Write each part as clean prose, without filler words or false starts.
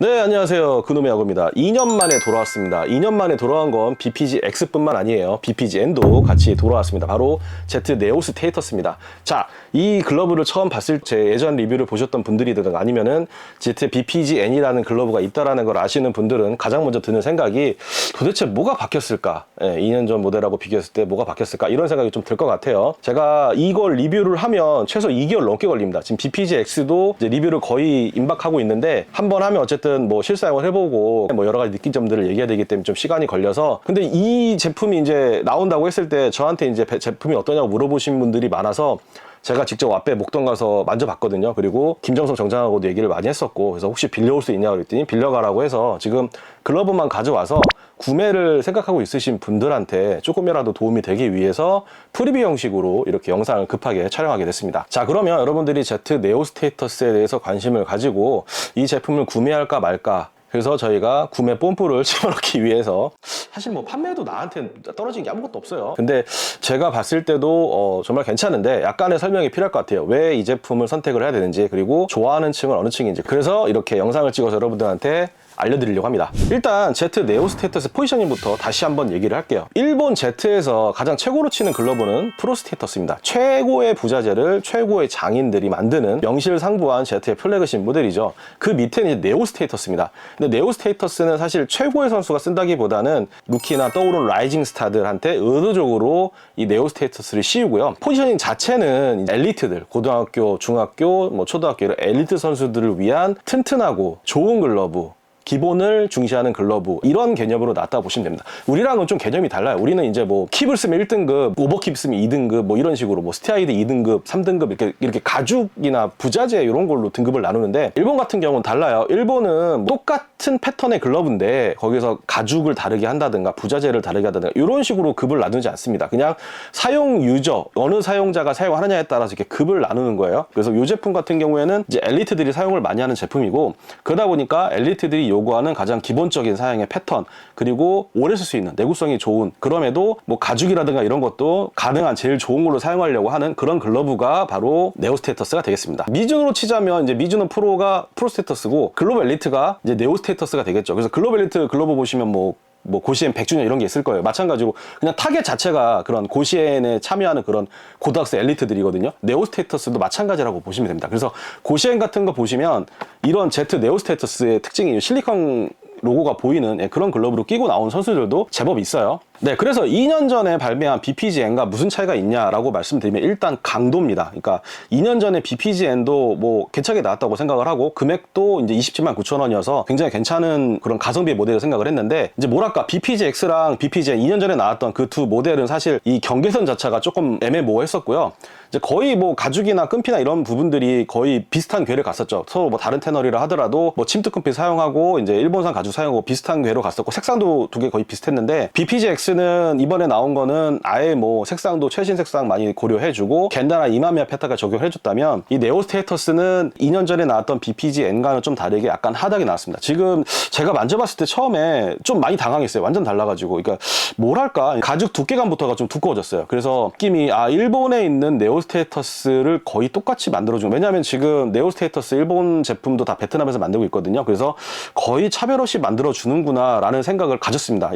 네, 안녕하세요. 그놈의 야구입니다. 2년 만에 돌아왔습니다. 2년 만에 돌아온 건 BPG X뿐만 아니에요. BPG N도 같이 돌아왔습니다. 바로 Z 네오 스테이터스입니다. 자, 이 글러브를 처음 봤을 제 예전 리뷰를 보셨던 분들이든 아니면은 Z BPG N이라는 글러브가 있다라는 걸 아시는 분들은 가장 먼저 드는 생각이 도대체 뭐가 바뀌었을까? 2년 전 모델하고 비교했을 때 뭐가 바뀌었을까? 이런 생각이 좀 들 것 같아요. 제가 이걸 리뷰를 하면 최소 2개월 넘게 걸립니다. 지금 BPG X도 이제 리뷰를 거의 임박하고 있는데 한번 하면 어쨌든 뭐 실사용을 해보고 뭐 여러 가지 느낀 점들을 얘기해야 되기 때문에 좀 시간이 걸려서, 근데 이 제품이 이제 나온다고 했을 때 저한테 이제 제품이 어떠냐고 물어보신 분들이 많아서 제가 직접 앞에 목동 가서 만져봤거든요. 그리고 김정석 정장하고도 얘기를 많이 했었고, 그래서 혹시 빌려올 수 있냐고 그랬더니 빌려가라고 해서 지금 글러브만 가져와서 구매를 생각하고 있으신 분들한테 조금이라도 도움이 되기 위해서 프리뷰 형식으로 이렇게 영상을 급하게 촬영하게 됐습니다. 자, 그러면 여러분들이 Z 네오 스테이터스에 대해서 관심을 가지고 이 제품을 구매할까 말까, 그래서 저희가 구매 뽐뿌를 집어넣기 위해서, 사실 뭐 판매도 나한테 떨어진 게 아무것도 없어요. 근데 제가 봤을 때도 정말 괜찮은데 약간의 설명이 필요할 것 같아요. 왜 이 제품을 선택을 해야 되는지, 그리고 좋아하는 층은 어느 층인지. 그래서 이렇게 영상을 찍어서 여러분들한테 알려드리려고 합니다. 일단 Z 네오 스테이터스 포지셔닝부터 다시 한번 얘기를 할게요. 일본 Z에서 가장 최고로 치는 글러브는 프로 스테이터스입니다. 최고의 부자재를 최고의 장인들이 만드는 명실상부한 Z의 플래그십 모델이죠. 그 밑에는 이제 네오 스테이터스입니다. 근데 네오 스테이터스는 사실 최고의 선수가 쓴다기보다는 루키나 떠오르는 라이징 스타들한테 의도적으로 이 네오 스테이터스를 씌우고요. 포지셔닝 자체는 엘리트들, 고등학교, 중학교, 뭐 초등학교 이런 엘리트 선수들을 위한 튼튼하고 좋은 글러브, 기본을 중시하는 글러브, 이런 개념으로 놨다 보시면 됩니다. 우리랑은 좀 개념이 달라요. 우리는 이제 뭐 킵을 쓰면 1등급, 오버킵 쓰면 2등급, 뭐 이런 식으로 뭐 스티아이드 2등급, 3등급 이렇게 가죽이나 부자재 이런 걸로 등급을 나누는데, 일본 같은 경우는 달라요. 일본은 똑같은 패턴의 글러브인데 거기서 가죽을 다르게 한다든가 부자재를 다르게 한다든가 이런 식으로 급을 나누지 않습니다. 그냥 사용 유저, 어느 사용자가 사용하느냐에 따라서 이렇게 급을 나누는 거예요. 그래서 이 제품 같은 경우에는 이제 엘리트들이 사용을 많이 하는 제품이고, 그러다 보니까 엘리트들이 요구하는 가장 기본적인 사양의 패턴, 그리고 오래 쓸 수 있는 내구성이 좋은, 그럼에도 뭐 가죽이라든가 이런 것도 가능한 제일 좋은 걸로 사용하려고 하는 그런 글러브가 바로 네오 스테이터스가 되겠습니다. 미준으로 치자면 이제 미준은 프로가 프로 스테이터스고 글로벌 엘리트가 이제 네오 스테이터스가 되겠죠. 그래서 글로벌 엘리트 글러브 보시면 뭐 고시엔 100주년 이런 게 있을 거예요. 마찬가지로 그냥 타겟 자체가 그런 고시엔에 참여하는 그런 고등학생 엘리트들이거든요. 네오 스테이터스도 마찬가지라고 보시면 됩니다. 그래서 고시엔 같은 거 보시면 이런 Z 네오 스테이터스의 특징이 실리콘 로고가 보이는 그런 글러브로 끼고 나온 선수들도 제법 있어요. 네, 그래서 2년 전에 발매한 BPG-N과 무슨 차이가 있냐라고 말씀드리면 일단 강도입니다. 그러니까 2년 전에 BPG-N도 뭐 괜찮게 나왔다고 생각을 하고 금액도 이제 27만 9천 원이어서 굉장히 괜찮은 그런 가성비 모델을 생각을 했는데, 이제 뭐랄까 BPG-X랑 BPG-N 2년 전에 나왔던 그 두 모델은 사실 이 경계선 자체가 조금 애매모호했었고요. 이제 거의 뭐 가죽이나 끈피나 이런 부분들이 거의 비슷한 궤를 갔었죠. 서로 뭐 다른 테너리라 하더라도 뭐 침투 끈피 사용하고 이제 일본산 가죽 사용하고 비슷한 궤로 갔었고, 색상도 두 개 거의 비슷했는데, BPG-X는 이번에 나온 거는 아예 뭐 색상도 최신 색상 많이 고려해주고 겐다나 이마미야 페타가 적용해줬다면, 이 네오 스테이터스는 2년 전에 나왔던 BPG-N과는 좀 다르게 약간 하닥이 나왔습니다. 지금 제가 만져봤을 때 처음에 좀 많이 당황했어요. 완전 달라가지고. 그러니까 뭐랄까 가죽 두께감부터가 좀 두꺼워졌어요. 그래서 느낌이 일본에 있는 네오 스테이터스를 거의 똑같이 만들어주고, 왜냐하면 지금 네오 스테이터스 일본 제품도 다 베트남에서 만들고 있거든요. 그래서 거의 차별 없이 만들어주는구나 라는 생각을 가졌습니다.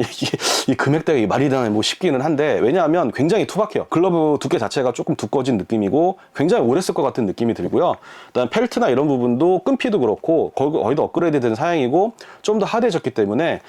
이 금액대가 말이 되나 뭐 싶기는 한데, 왜냐하면 굉장히 투박해요. 글러브 두께 자체가 조금 두꺼워진 느낌이고 굉장히 오래 쓸 것 같은 느낌이 들고요. 그다음 펠트나 이런 부분도 끈피도 그렇고 거의 더 업그레이드 된 사양이고 좀 더 하드해졌기 때문에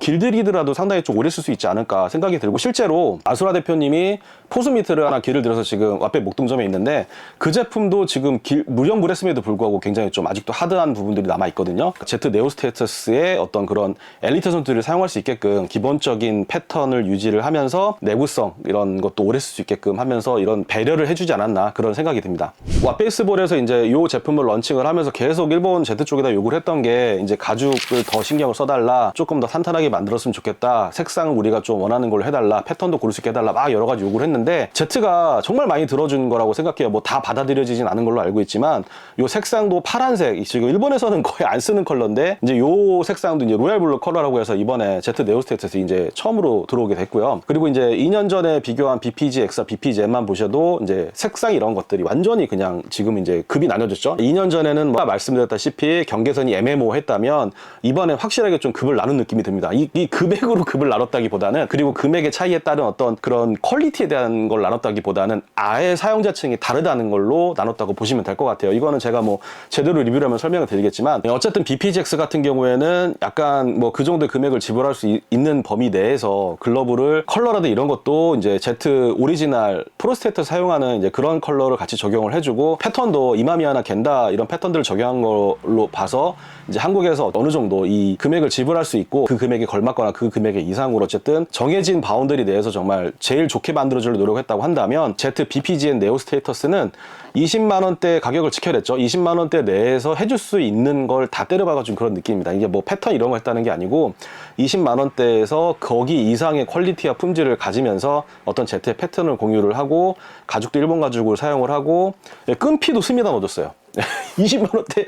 길들이더라도 상당히 좀 오래 쓸 수 있지 않을까 생각이 들고, 실제로 아수라 대표님이 포스 미트를 하나 길을 들어서 지금 앞에 목동점에 있는데, 그 제품도 지금 무령불 했음에도 불구하고 굉장히 좀 아직도 하드한 부분들이 남아있거든요. Z 네오 스테이터스의 어떤 그런 엘리트 선수들을 사용할 수 있게끔 기본적인 패턴을 유지를 하면서 내구성 이런 것도 오래 쓸 수 있게끔 하면서 이런 배려를 해주지 않았나 그런 생각이 듭니다. 왓베이스볼에서 이제 이 제품을 런칭을 하면서 계속 일본 Z 쪽에다 요구를 했던 게, 이제 가죽을 더 신경을 써달라, 조금 더 탄탄하게 만들었으면 좋겠다, 색상을 우리가 좀 원하는 걸로 해달라, 패턴도 고를 수 있게 해달라, 막 여러 가지 요구를 했는데, Z가 정말 많이 들어준 거라고 생각해요. 뭐 다 받아들여지진 않은 걸로 알고 있지만, 요 색상도 파란색, 지금 일본에서는 거의 안 쓰는 컬러인데, 이제 요 색상도 이제 로얄 블루 컬러라고 해서 이번에 Z 네오 스테이터스 이제 처음으로 들어오게 됐고요. 그리고 이제 2년 전에 비교한 BPG X와 BPG M만 보셔도 이제 색상 이런 것들이 완전히 그냥 지금 이제 급이 나눠졌죠. 2년 전에는 뭐 말씀드렸다시피 경계선이 애매모호했다면 이번에 확실하게 좀 급을 나눈 느낌이 듭니다. 이 금액으로 급을 나눴다기보다는, 그리고 금액의 차이에 따른 어떤 그런 퀄리티에 대한 걸 나눴다기보다는 아예 사용자층이 다르다는 걸로 나눴다고 보시면 될 것 같아요. 이거는 제가 뭐 제대로 리뷰를 하면 설명을 드리겠지만, 어쨌든 BPGX 같은 경우에는 약간 뭐 그 정도의 금액을 지불할 수 있는 범위 내에서 글러브를 컬러라든 이런 것도 이제 Z 오리지널 프로스테이터 사용하는 이제 그런 컬러를 같이 적용을 해주고, 패턴도 이마미야나 겐다 이런 패턴들을 적용한 걸로 봐서 이제 한국에서 어느 정도 이 금액을 지불할 수 있고, 그 금액에 걸맞거나 그 금액의 이상으로 어쨌든 정해진 바운더리 내에서 정말 제일 좋게 만들어주려고 노력했다고 한다면, Z BPGN 네오 스테이터스는 20만 원대 가격을 지켜냈죠. 20만 원대 내에서 해줄 수 있는 걸 다 때려박아준 그런 느낌입니다. 이게 뭐 패턴 이런 거 했다는 게 아니고 20만 원대에서 거기 이상의 퀄리티와 품질을 가지면서 어떤 Z의 패턴을 공유를 하고, 가죽도 일본 가죽을 사용을 하고, 끈피도 스미다 넣어줬어요. 20만 원대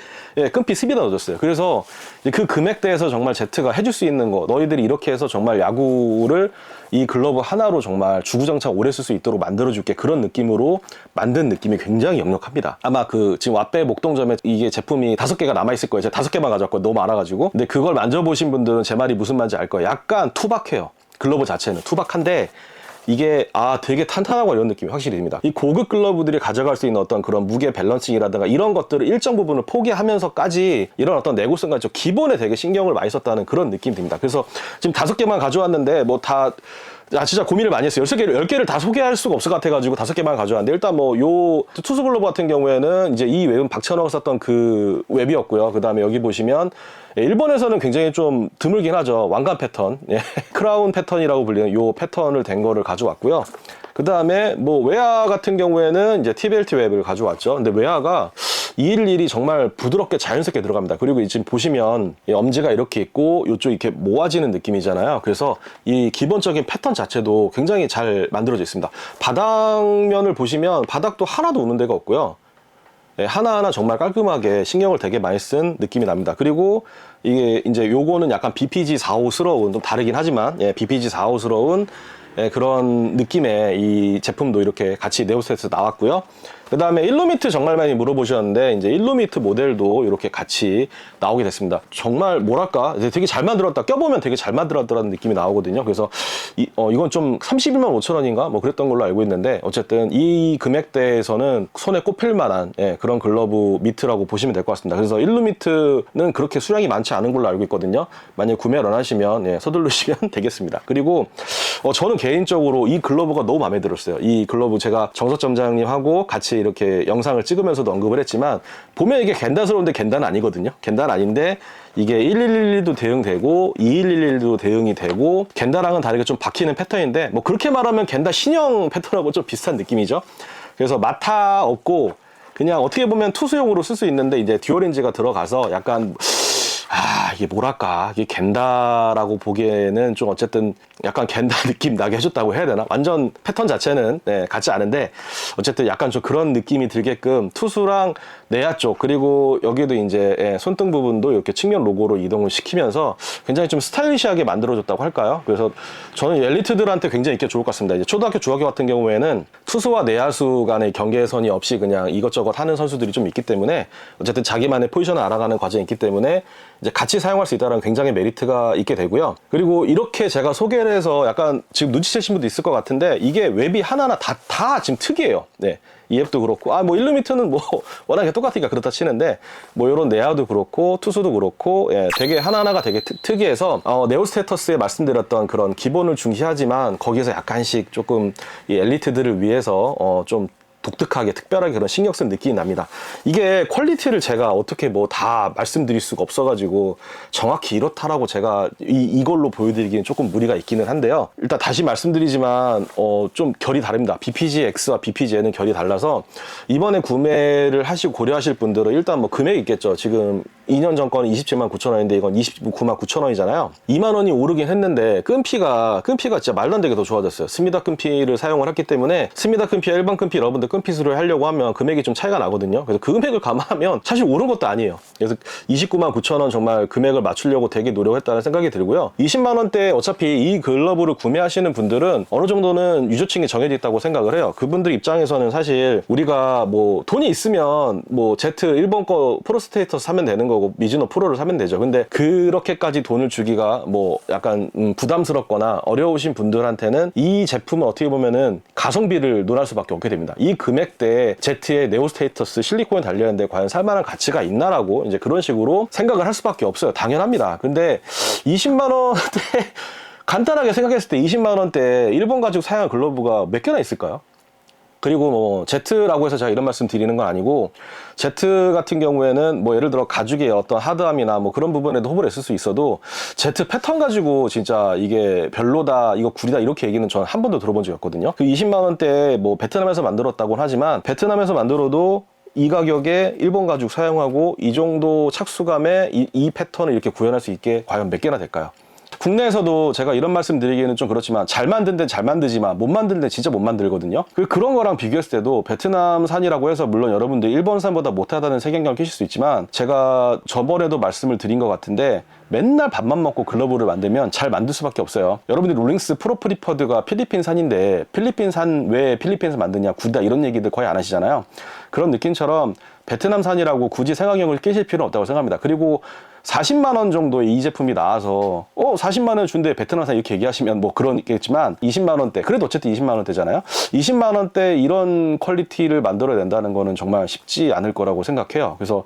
끈피 스미다 넣어줬어요. 그래서 그 금액대에서 정말 Z가 해줄 수 있는 거, 너희들이 이렇게 해서 정말 야구를 이 글러브 하나로 정말 주구장창 오래 쓸 수 있도록 만들어줄게, 그런 느낌으로 만든 느낌이 굉장히 역력합니다. 아마 그 지금 왓베 목동점에 이게 제품이 5개가 남아있을 거예요. 제가 5개만 가져왔거든요. 너무 많아가지고. 근데 그걸 만져보신 분들은 제 말이 무슨 말인지 알 거예요. 약간 투박해요. 글러브 자체는 투박한데 이게 되게 탄탄하고 이런 느낌이 확실히 듭니다. 이 고급 글러브들이 가져갈 수 있는 어떤 그런 무게 밸런싱이라든가 이런 것들을 일정 부분을 포기하면서까지 이런 어떤 내구성과 좀 기본에 되게 신경을 많이 썼다는 그런 느낌이 듭니다. 그래서 지금 5개만 가져왔는데 뭐 다 진짜 고민을 많이 했어요. 10개를 다 소개할 수가 없을 것 같아가지고 5개만 가져왔는데, 일단 뭐 요 투수 글러브 같은 경우에는 이제 이 웹은 박찬호가 썼던 그 웹이었고요. 그 다음에 여기 보시면 일본에서는 굉장히 좀 드물긴 하죠. 왕관 패턴, 크라운 패턴이라고 불리는 요 패턴을 된 거를 가져왔고요. 그 다음에 뭐 웨어 같은 경우에는 이제 T벨트 웹을 가져왔죠. 근데 웨어가 211이 정말 부드럽게 자연스럽게 들어갑니다. 그리고 지금 보시면 이 엄지가 이렇게 있고 이쪽 이렇게 모아지는 느낌이잖아요. 그래서 이 기본적인 패턴 자체도 굉장히 잘 만들어져 있습니다. 바닥면을 보시면 바닥도 하나도 우는 데가 없고요. 하나하나 정말 깔끔하게 신경을 되게 많이 쓴 느낌이 납니다. 그리고 이게 이제 요거는 약간 BPG 45스러운, 좀 다르긴 하지만 BPG 45스러운 그런 느낌의 이 제품도 이렇게 같이 네오스테이터에서 나왔고요. 그 다음에 일루미트 정말 많이 물어보셨는데, 이제 일루미트 모델도 이렇게 같이 나오게 됐습니다. 정말 뭐랄까, 되게 잘 만들었다, 껴보면 되게 잘 만들었다는 느낌이 나오거든요. 그래서 이건 좀 31만 5천 원인가 뭐 그랬던 걸로 알고 있는데, 어쨌든 이 금액대에서는 손에 꼽힐 만한 그런 글러브 미트라고 보시면 될 것 같습니다. 그래서 일루미트는 그렇게 수량이 많지 않은 걸로 알고 있거든요. 만약에 구매를 안 하시면 서두르시면 되겠습니다. 그리고 저는 개인적으로 이 글러브가 너무 마음에 들었어요. 이 글러브 제가 정석 점장님하고 같이 이렇게 영상을 찍으면서도 언급을 했지만, 보면 이게 겐다스러운데 겐다는 아니거든요. 겐다는 아닌데 이게 1111도 대응되고 2111도 대응이 되고, 겐다랑은 다르게 좀 박히는 패턴인데, 뭐 그렇게 말하면 겐다 신형 패턴하고 좀 비슷한 느낌이죠. 그래서 마타 없고 그냥 어떻게 보면 투수용으로 쓸 수 있는데, 이제 듀얼렌즈가 들어가서 약간 이게 뭐랄까, 이게 겐다라고 보기에는 좀 어쨌든 약간 겐다 느낌 나게 해줬다고 해야 되나? 완전 패턴 자체는 같지 않은데, 어쨌든 약간 좀 그런 느낌이 들게끔 투수랑 내야 쪽, 그리고 여기도 이제 손등 부분도 이렇게 측면 로고로 이동을 시키면서 굉장히 좀 스타일리시하게 만들어줬다고 할까요? 그래서 저는 엘리트들한테 굉장히 인기가 좋을 것 같습니다. 이제 초등학교, 중학교 같은 경우에는 투수와 내야수 간의 경계선이 없이 그냥 이것저것 하는 선수들이 좀 있기 때문에, 어쨌든 자기만의 포지션을 알아가는 과정이 있기 때문에 이제 같이 사용할 수 있다는 굉장히 메리트가 있게 되고요. 그리고 이렇게 제가 소개를 해서 약간 지금 눈치채신 분도 있을 것 같은데, 이게 웹이 하나하나 다 지금 특이해요. 이 앱도 그렇고, 뭐 일루미트는 뭐 워낙에 똑같으니까 그렇다 치는데, 뭐 이런 내야도 그렇고 투수도 그렇고 되게 하나하나가 되게 특이해서, 네오스테이터스에 말씀드렸던 그런 기본을 중시하지만 거기서 약간씩 조금 이 엘리트들을 위해서 좀 독특하게 특별하게 그런 신경 쓴 느낌이 납니다. 이게 퀄리티를 제가 어떻게 뭐 다 말씀드릴 수가 없어가지고 정확히 이렇다라고 제가 이걸로 보여드리기는 조금 무리가 있기는 한데요. 일단 다시 말씀드리지만 좀 결이 다릅니다. BPG X와 BPG N은 결이 달라서, 이번에 구매를 하시고 고려하실 분들은 일단 뭐 금액이 있겠죠. 지금 2년 전 거는 27만 9천 원인데 이건 29만 9천 원이잖아요. 2만 원이 오르긴 했는데 끈피가 진짜 말도 안 되게 더 좋아졌어요. 스미다 끈피를 사용을 했기 때문에, 스미다 끈피와 일반 끈피 여러분들 핏으로 하려고 하면 금액이 좀 차이가 나거든요. 그래서 그 금액을 감안하면 사실 오른 것도 아니에요. 그래서 29만 9천 원 정말 금액을 맞추려고 되게 노력했다는 생각이 들고요. 20만 원대 어차피 이 글러브를 구매하시는 분들은 어느 정도는 유저층이 정해져 있다고 생각을 해요. 그분들 입장에서는 사실 우리가 뭐 돈이 있으면 뭐 Z 일본 거 프로스테이터스 사면 되는 거고 미즈노 프로를 사면 되죠. 근데 그렇게까지 돈을 주기가 뭐 약간 부담스럽거나 어려우신 분들한테는 이 제품은 어떻게 보면은 가성비를 논할 수밖에 없게 됩니다. 이 금액대에 Z의 네오 스테이터스 실리콘에 달려있는데 과연 살만한 가치가 있나라고 이제 그런 식으로 생각을 할 수밖에 없어요. 당연합니다. 근데 20만 원대 간단하게 생각했을 때 20만 원대 일본 가지고 사용한 글러브가 몇 개나 있을까요? 그리고 뭐 Z라고 해서 제가 이런 말씀 드리는 건 아니고 Z 같은 경우에는 뭐 예를 들어 가죽의 어떤 하드함이나 뭐 그런 부분에도 호불호를 했을 수 있어도 Z 패턴 가지고 진짜 이게 별로다 이거 구리다 이렇게 얘기는 저는 한 번도 들어본 적이 없거든요. 그 20만 원대에 뭐 베트남에서 만들었다고는 하지만 베트남에서 만들어도 이 가격에 일본 가죽 사용하고 이 정도 착수감에 이 패턴을 이렇게 구현할 수 있게 과연 몇 개나 될까요? 국내에서도 제가 이런 말씀 드리기에는 좀 그렇지만 잘 만든 데는 잘 만들지만 못 만든 데는 진짜 못 만들거든요. 그런 거랑 비교했을 때도 베트남산이라고 해서 물론 여러분들 일본산보다 못하다는 색연경을 끼실 수 있지만 제가 저번에도 말씀을 드린 것 같은데 맨날 밥만 먹고 글러브를 만들면 잘 만들 수밖에 없어요. 여러분들 롤링스 프로 프리퍼드가 필리핀산인데 필리핀산 왜 필리핀에서 만드냐 구리다 이런 얘기들 거의 안 하시잖아요. 그런 느낌처럼 베트남산이라고 굳이 색안경을 끼실 필요는 없다고 생각합니다. 그리고 40만 원 정도의 이 제품이 나와서 40만 원 준대 베트남산 이렇게 얘기하시면 뭐 그러겠지만 20만 원대 그래도 어쨌든 20만 원대잖아요. 20만 원대 이런 퀄리티를 만들어야 된다는 거는 정말 쉽지 않을 거라고 생각해요. 그래서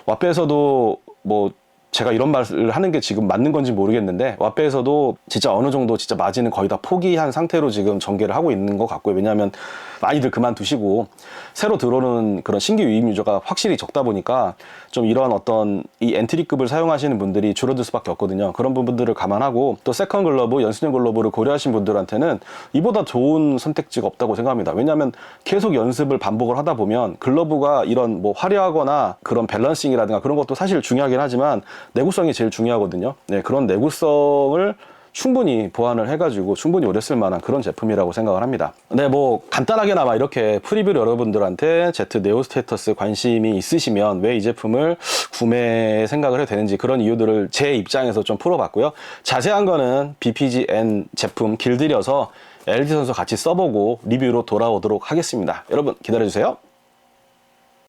왓베에서도 뭐 제가 이런 말을 하는 게 지금 맞는 건지 모르겠는데 왓베에서도 진짜 어느 정도 진짜 마진은 거의 다 포기한 상태로 지금 전개를 하고 있는 것 같고요. 왜냐하면 많이들 그만두시고 새로 들어오는 그런 신규 유입 유저가 확실히 적다 보니까 좀 이런 어떤 이 엔트리급을 사용하시는 분들이 줄어들 수밖에 없거든요. 그런 부분들을 감안하고 또 세컨 글러브, 연습용 글러브를 고려하신 분들한테는 이보다 좋은 선택지가 없다고 생각합니다. 왜냐하면 계속 연습을 반복을 하다 보면 글러브가 이런 뭐 화려하거나 그런 밸런싱이라든가 그런 것도 사실 중요하긴 하지만 내구성이 제일 중요하거든요. 네, 그런 내구성을 충분히 보완을 해가지고 충분히 오래 쓸 만한 그런 제품이라고 생각을 합니다. 네, 뭐 간단하게나마 이렇게 프리뷰를 여러분들한테 Z 네오 스테이터스 관심이 있으시면 왜 이 제품을 구매 생각을 해도 되는지 그런 이유들을 제 입장에서 좀 풀어봤고요. 자세한 거는 BPGN 제품 길들여서 LG 선수 같이 써보고 리뷰로 돌아오도록 하겠습니다. 여러분 기다려주세요.